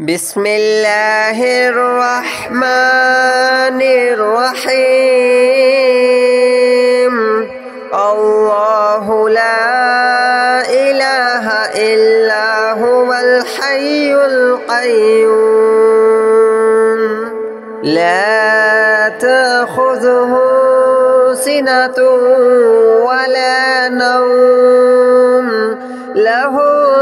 بسم الله الرحمن الرحيم. الله لا إله إلا هو الحي القيوم لا تأخذه سنة ولا نوم له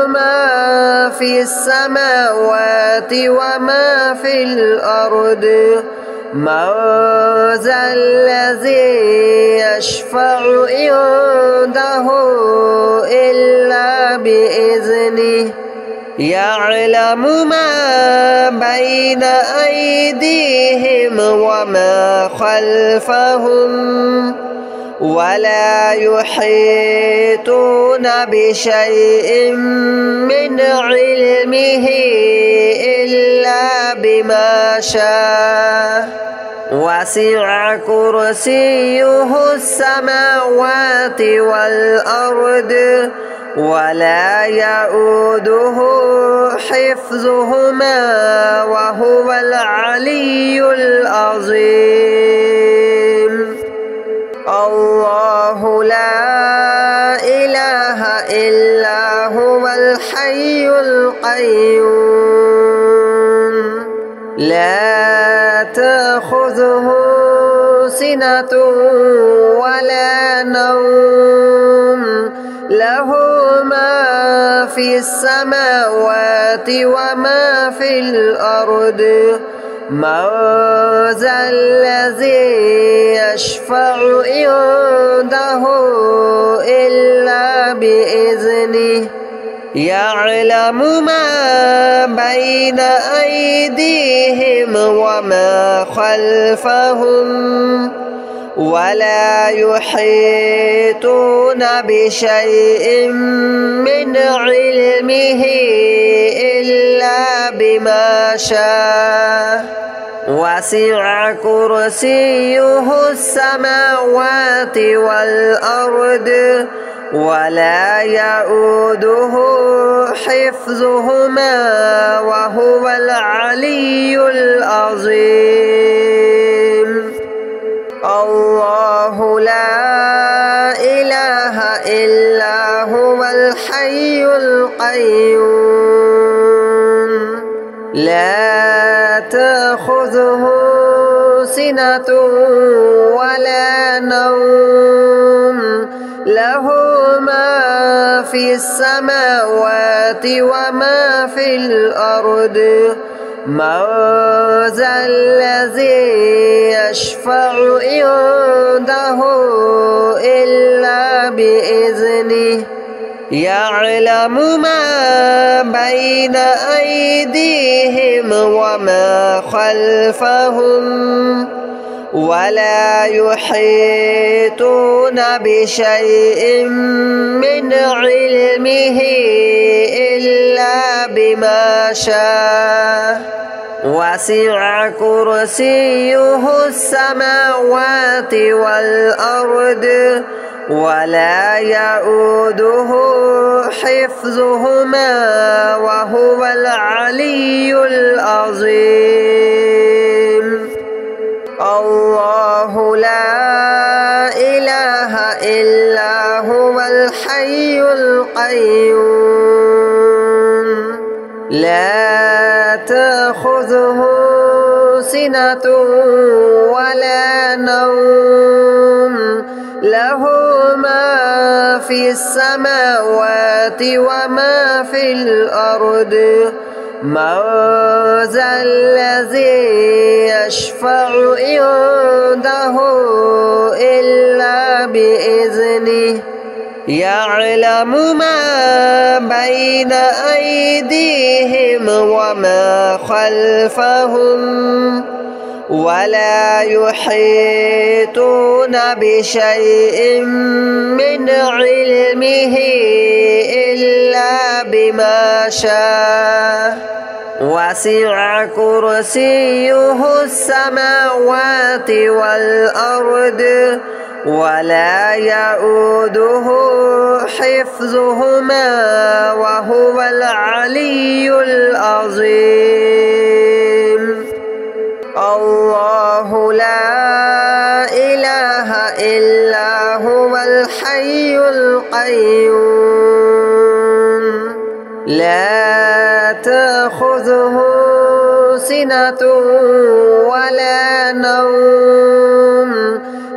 ما في السماوات وما في الأرض من ذا الذي يشفع عنده إلا بإذنه يعلم ما بين أيديهم وما خلفهم ولا يحيطون بشيء من علمه إلا بما شاء وسع كرسيه السماوات والأرض ولا يؤوده حفظهما وهو العلي العظيم. الله لا إله إلا هو الحي القيوم لا تأخذه سنة ولا نوم له ما في السماوات وما في الأرض من ذا الذي يشفع عنده إلا بإذنه يعلم ما بين أيديهم وما خلفهم ولا يحيطون بشيء من علمه إلا بما شاء وسع كرسيه السماوات والأرض ولا يؤوده حفظهما وهو العلي العظيم. الله لا إله إلا هو الحي القيوم لا تأخذه سنة ولا نوم له ما في السماوات وما في الأرض من ذا الذي يشفع عنده إلا بإذنه يعلم ما بين أيديهم وما خلفهم ولا يحيطون بشيء من علمه إلا بما شاء وسع كرسيه السماوات والأرض ولا يؤوده حفظهما وهو العلي العظيم. الله لا إله إلا هو الحي القيوم لا تأخذه سنة ولا نوم له ما في السماوات وما في الأرض من ذا الذي يشفع عنده إلا بإذنه يعلم ما بين أيديهم وما خلفهم ولا يحيطون بشيء من علمه إلا بما شاء وسع كرسيه السماوات والأرض ولا يؤوده حفظهما وهو العلي العظيم. الحي القيوم لا تأخذه سنة ولا نوم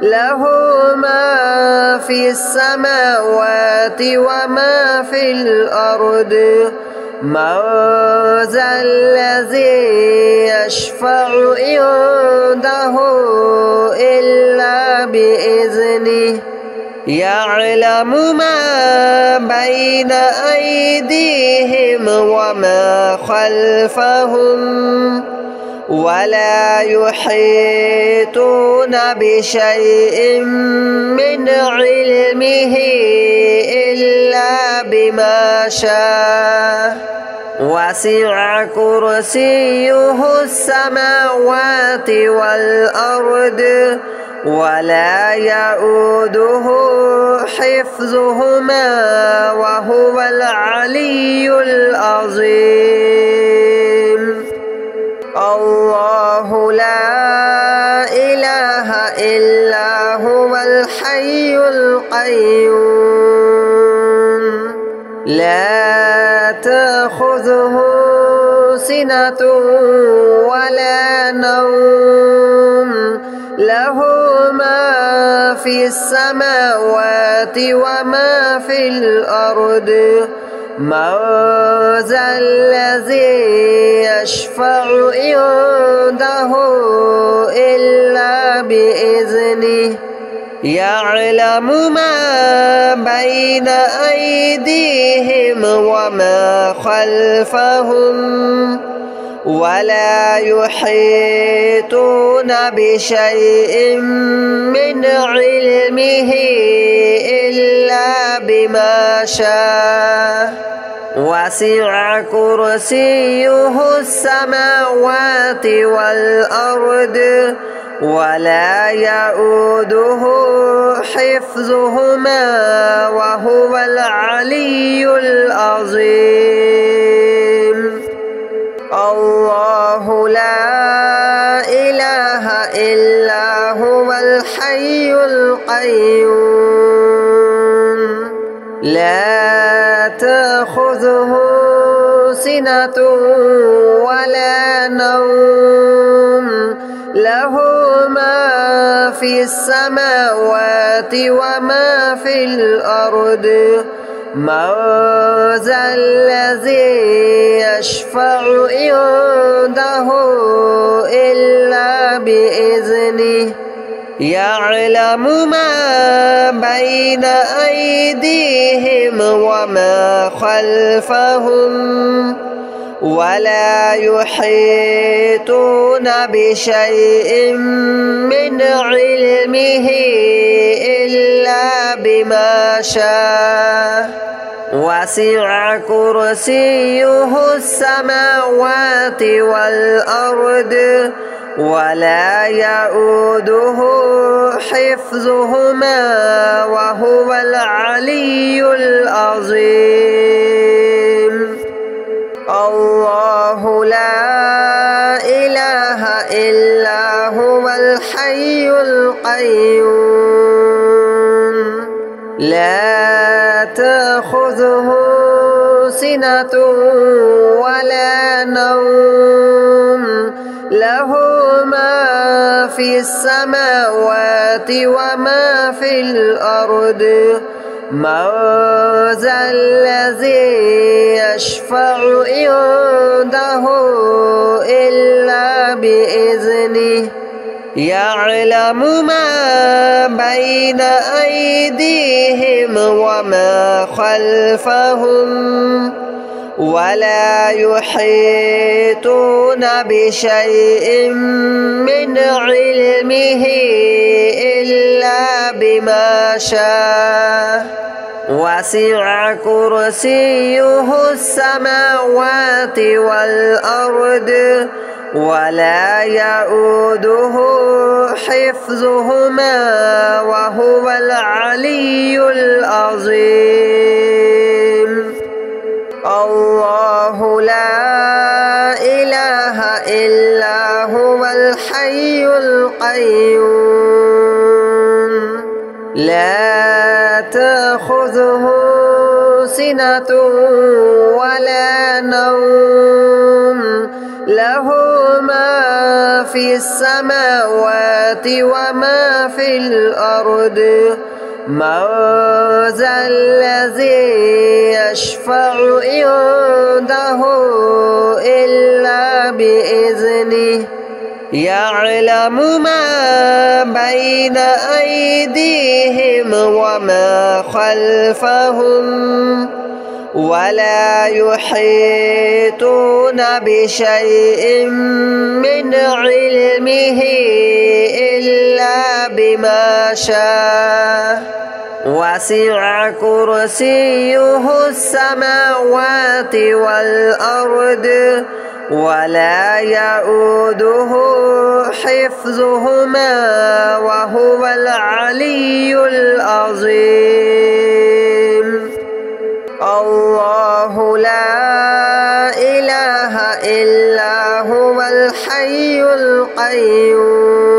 له ما في السماوات وما في الأرض من ذا الذي يشفع عنده إلا بإذنه يعلم ما بين أيديهم وما خلفهم ولا يحيطون بشيء من علمه إلا بما شاء وسع كرسيه السماوات والأرض ولا يؤوده حفظهما وهو العلي العظيم الله لا إله إلا هو الحي القيوم لا تأخذه سنة ولا نوم له ما في السماوات وما في الأرض من ذا الذي يشفع عنده إلا بإذنه يعلم ما بين أيديهم وما خلفهم ولا يحيطون بشيء من علمه إلا بما شاء وسع كرسيه السماوات والأرض ولا يؤوده حفظهما وهو العلي العظيم الله لا إله إلا هو الحي القيوم لا تأخذه سنة ولا نوم له ما في السماوات وما في الأرض من ذا الذي يشفع عنده إلا بإذنه يعلم ما بين أيديهم وما خلفهم ولا يحيطون بشيء من علمه إلا بما شاء وسع كرسيه السماوات والأرض ولا يؤوده حفظهما وهو العلي العظيم الله لا إله إلا هو الحي القيوم لا تأخذه سنة ولا نوم له ما في السماوات وما في الأرض من ذا الذي يشفع عنده إلا بإذنه يعلم ما بين أيديهم وما خلفهم ولا يحيطون بشيء من علمه إلا بما شاء وسع كرسيه السماوات والأرض ولا يؤوده حفظهما وهو العلي العظيم الله لا إله إلا هو الحي القيوم لا تأخذه سنة ولا نوم له ما في السماوات وما في الأرض من ذا الذي يشفع عنده إلا بإذنه يعلم ما بين أيديهم وما خلفهم ولا يحيطون بشيء من علمه إلا بما شاء وسع كرسيه السماوات والأرض ولا يؤوده حفظهما وهو العلي العظيم الله لا إله إلا هو الحي القيوم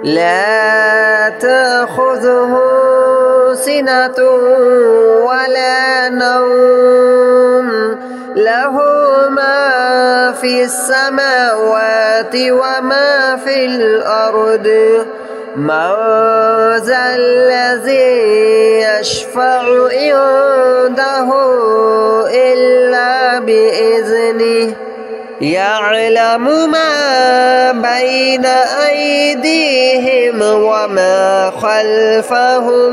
لا تأخذه سنة ولا نوم له ما في السماوات وما في الأرض من ذا الذي يشفع عنده إلا بإذنه يعلم ما بين أيديهم وما خلفهم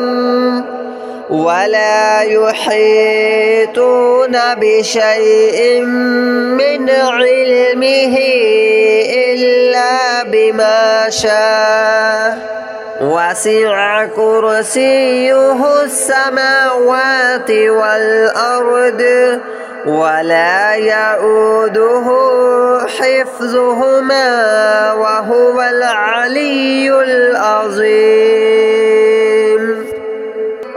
ولا يحيطون بشيء من علمه إلا بما شاء وسع كرسيه السماوات والأرض ولا يؤوده حفظهما وهو العلي العظيم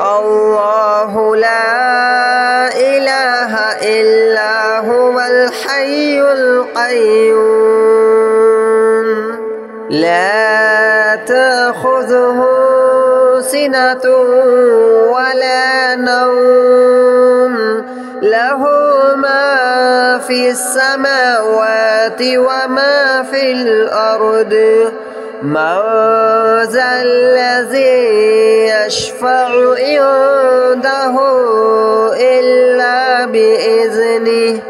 الله لا إله إلا هو الحي القيوم لا تأخذه سنة ولا نوم له ما في السماوات وما في الأرض من ذا الذي يشفع عنده إلا بإذنه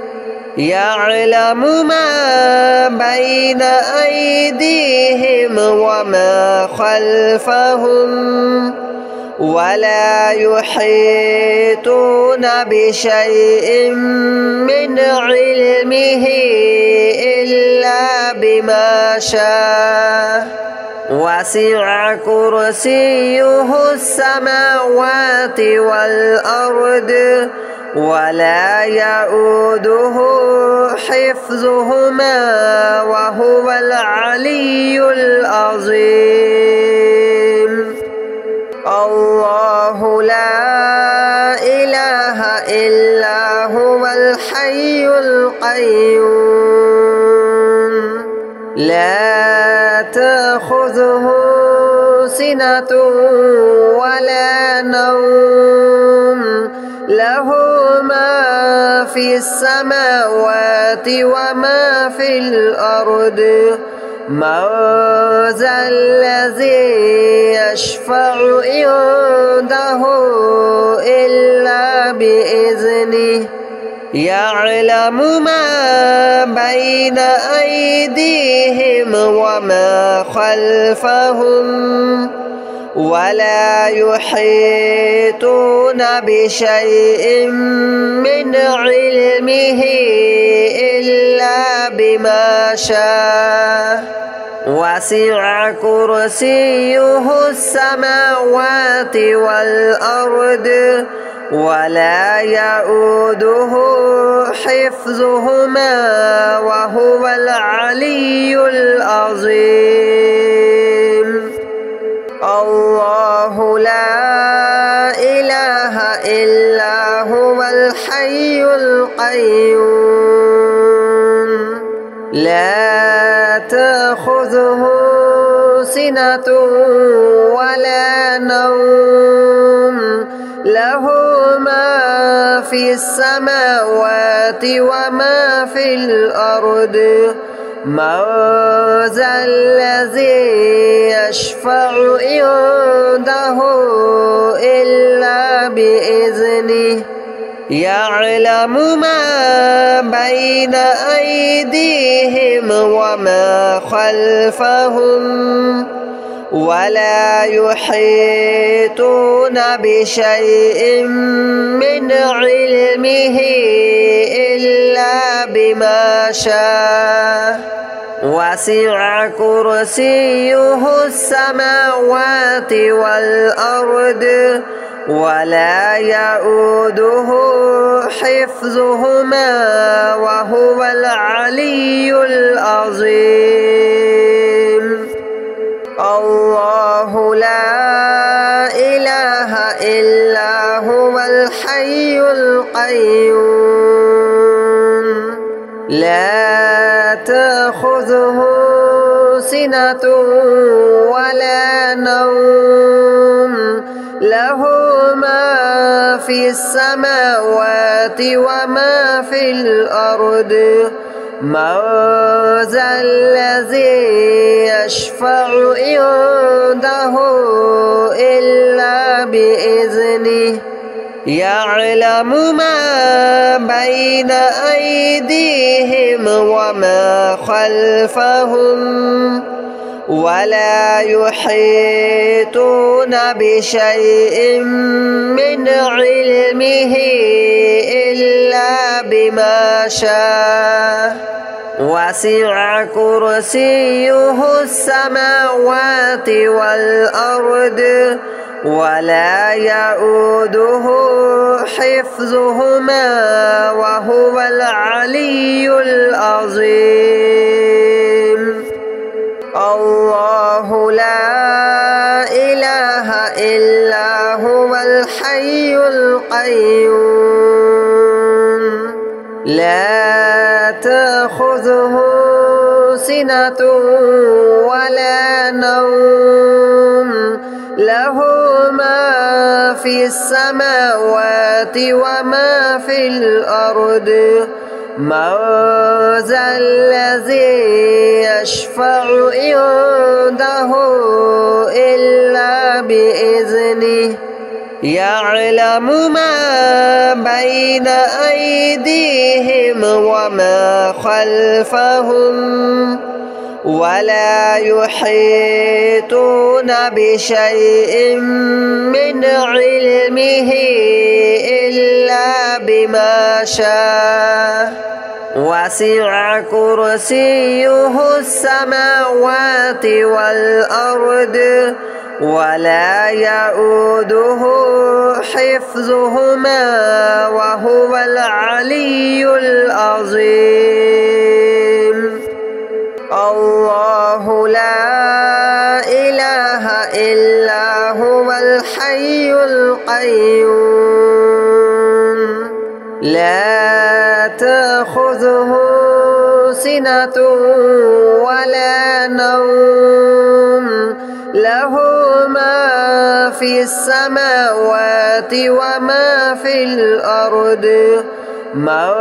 يعلم ما بين أيديهم وما خلفهم ولا يحيطون بشيء من علمه إلا بما شاء وسع كرسيه السماوات والأرض ولا يؤوده حفظهما وهو العلي العظيم الله لا إله إلا هو الحي القيوم لا تأخذه سنة ولا نوم له ما في السماوات وما في الأرض من ذا الذي يشفع عنده إلا بإذنه يعلم ما بين أيديهم وما خلفهم ولا يحيطون بشيء من علمه إلا بما شاء وسع كرسيه السماوات والأرض ولا يؤوده حفظهما وهو العلي العظيم الله لا إله إلا هو الحي القيوم لا تأخذه سنة ولا نوم له ما في السماوات وما في الأرض من ذا الذي يشفع عنده إلا بإذنه يعلم ما بين أيديهم وما خلفهم ولا يحيطون بشيء من علمه إلا بما شاء وسع كرسيه السماوات والأرض ولا يؤوده حفظهما وهو العلي العظيم الله لا إله إلا هو الحي القيوم لا تأخذه سنة ولا نوم له ما في السماوات وما في الأرض من ذا الذي يشفع عنده إلا بإذنه يعلم ما بين أيديهم وما خلفهم ولا يحيطون بشيء من علمه إلا بما شاء وسع كرسيه السماوات والأرض ولا يؤوده حفظهما وهو العلي العظيم الله لا إله إلا هو الحي القيوم لا تأخذه سنة ولا نوم له ما في السماوات وما في الأرض من ذا الذي يشفع عنده إلا بإذنه يعلم ما بين أيديهم وما خلفهم ولا يحيطون بشيء من علمه إلا بما شاء وسع كرسيه السماوات والأرض ولا يؤوده حفظهما وهو العلي العظيم الله لا إله إلا هو الحي القيوم لا تأخذه سنة ولا نوم له ما في السماوات وما في الأرض من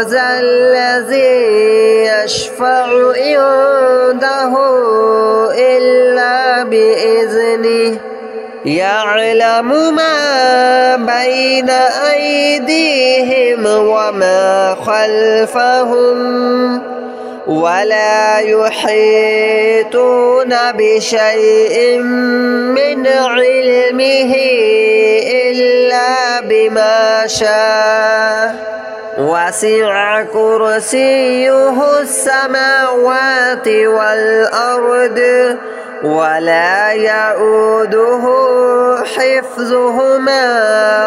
ذا الذي يشفع عنده إلا بإذنه يعلم ما بين أيديهم وما خلفهم ولا يحيطون بشيء من علمه إلا بما شاء وسع كرسيه السماوات والأرض ولا يؤوده حفظهما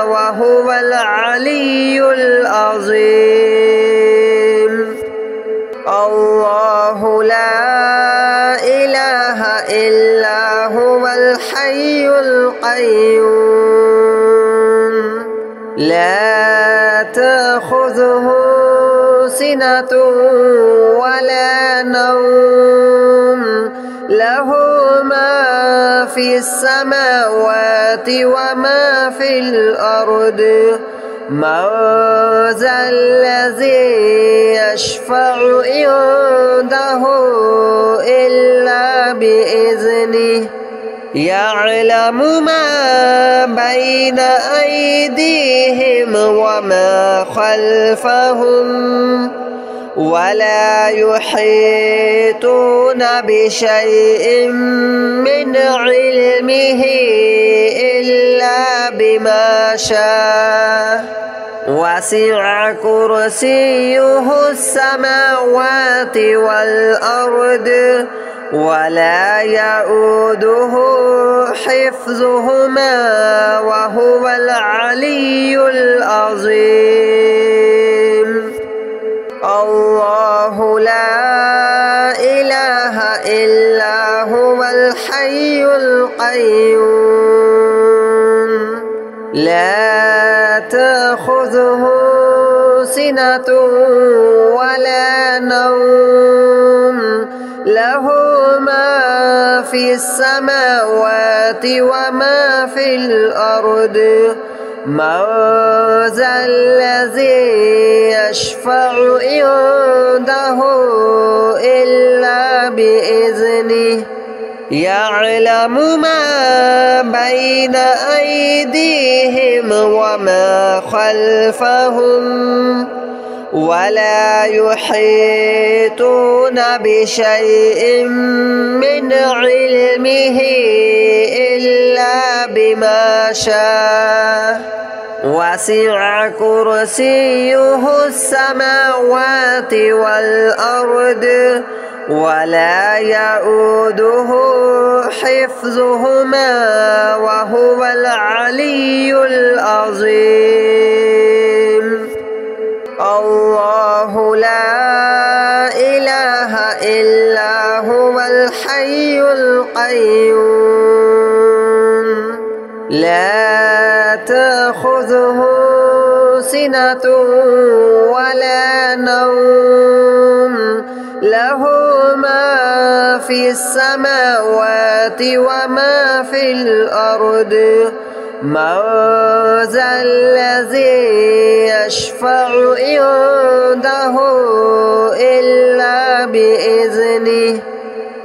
وهو العلي العظيم الله لا إله إلا هو الحي القيوم لا تأخذه سنة ولا نوم له في السماوات وما في الأرض من ذا الذي يشفع عنده إلا بإذنه يعلم ما بين أيديهم وما خلفهم ولا يحيطون بشيء من علمه إلا بما شاء وسع كرسيه السماوات والأرض ولا يؤوده حفظهما وهو العلي العظيم الله لا إله إلا هو الحي القيوم لا تأخذه سنة ولا نوم له ما في السماوات وما في الأرض من ذا الذي يشفع عنده إلا بإذنه يعلم ما بين أيديهم وما خلفهم ولا يحيطون بشيء من علمه إلا بما شاء وسع كرسيه السماوات والأرض ولا يؤوده حفظهما وهو العلي العظيم الله لا إله إلا هو الحي القيوم لا تأخذه سنة ولا نوم له ما في السماوات وما في الأرض من ذا الذي يشفع عنده إلا بإذنه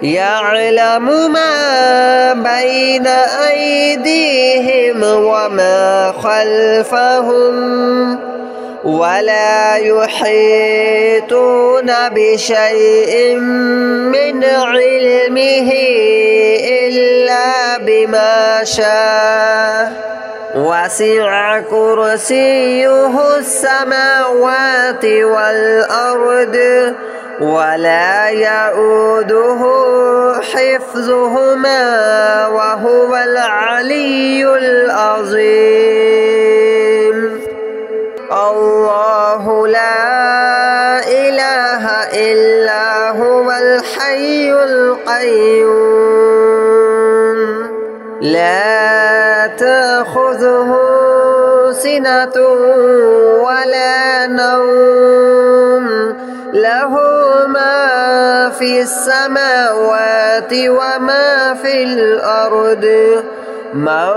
يعلم ما بين أيديهم وما خلفهم ولا يحيطون بشيء من علمه إلا بما شاء وسع كرسيه السماوات والأرض ولا يؤوده حفظهما وهو العلي العظيم الله لا إله إلا هو الحي القيوم لا تأخذه سنة ولا نوم له ما في السماوات وما في الأرض من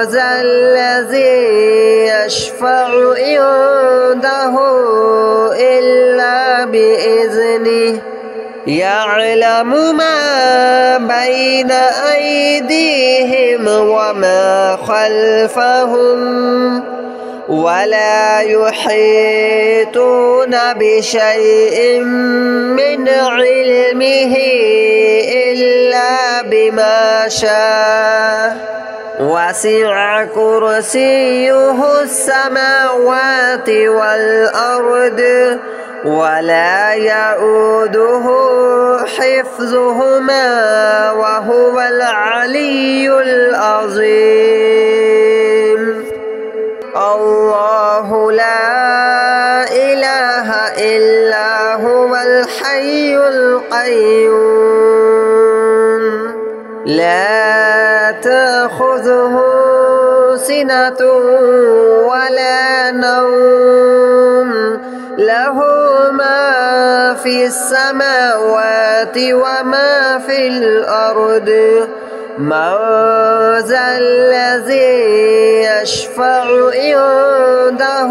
ذا الذي يشفع عنده إلا بإذنه يعلم ما بين أيديهم وما خلفهم ولا يحيطون بشيء من علمه إلا بما شاء وسع كرسيه السماوات والأرض ولا يؤوده حفظهما وهو العلي العظيم الله لا إله إلا هو الحي القيوم لا تأخذه سنة ولا نوم له ما في السماوات وما في الأرض من ذا الذي يشفع عنده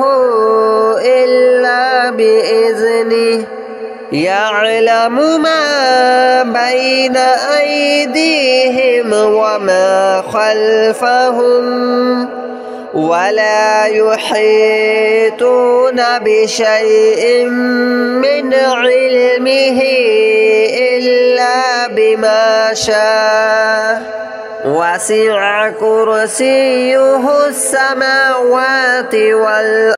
إلا بإذنه يعلم ما بين أيديهم وما خلفهم ولا يحيطون بشيء من علمه إلا بما شاء وسع كرسيه السماوات والأرض